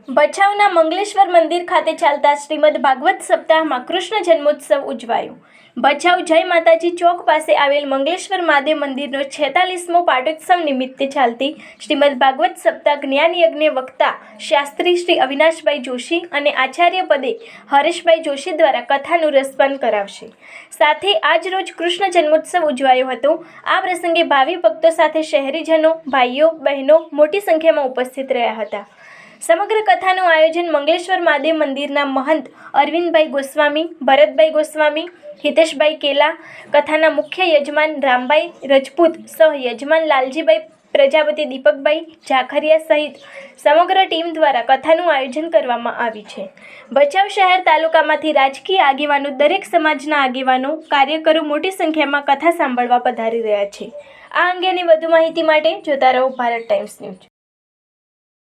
ભચાઉના મંગલેશ્વર મંદિર ખાતે ચાલતા શ્રીમદ ભાગવત સપ્તાહમાં કૃષ્ણ જન્મોત્સવ ઉજવાયો। ભચાઉ જય માતાજી ચોક પાસે આવેલ મંગલેશ્વર મહાદેવ મંદિરનો 46મો પાટોત્સવ નિમિત્તે ચાલતી શ્રીમદ ભાગવત સપ્તાહ જ્ઞાન યજ્ઞ વક્તા શાસ્ત્રી શ્રી અવિનાશભાઈ જોશી અને આચાર્ય પદે હરેશભાઈ જોશી દ્વારા કથાનું રસપાન કરાવશે। સાથે આજ રોજ કૃષ્ણ જન્મોત્સવ ઉજવાયો હતો। આ પ્રસંગે ભાવિ ભક્તો સાથે શહેરીજનો, ભાઈઓ, બહેનો મોટી સંખ્યામાં ઉપસ્થિત રહ્યા હતા। સમગ્ર કથાનું આયોજન મંગલેશ્વર મહાદેવ મંદિરના મહંત અરવિંદભાઈ ગોસ્વામી, ભરતભાઈ ગોસ્વામી, હિતેશભાઈ કેલા, કથાના મુખ્ય યજમાન રામભાઈ રજપૂત સહ યજમાન લાલજીભાઈ પ્રજાપતિ, દીપકભાઈ ઝાખરિયા સહિત સમગ્ર ટીમ દ્વારા કથાનું આયોજન કરવામાં આવ્યું છે। ભચાઉ શહેર તાલુકામાંથી રાજકીય આગેવાનો, દરેક સમાજના આગેવાનો, કાર્યકરો મોટી સંખ્યામાં કથા સાંભળવા પધારી રહ્યા છે। આ અંગેની વધુ માહિતી માટે જોતા રહો ભારત ટાઈમ્સ ન્યૂઝ।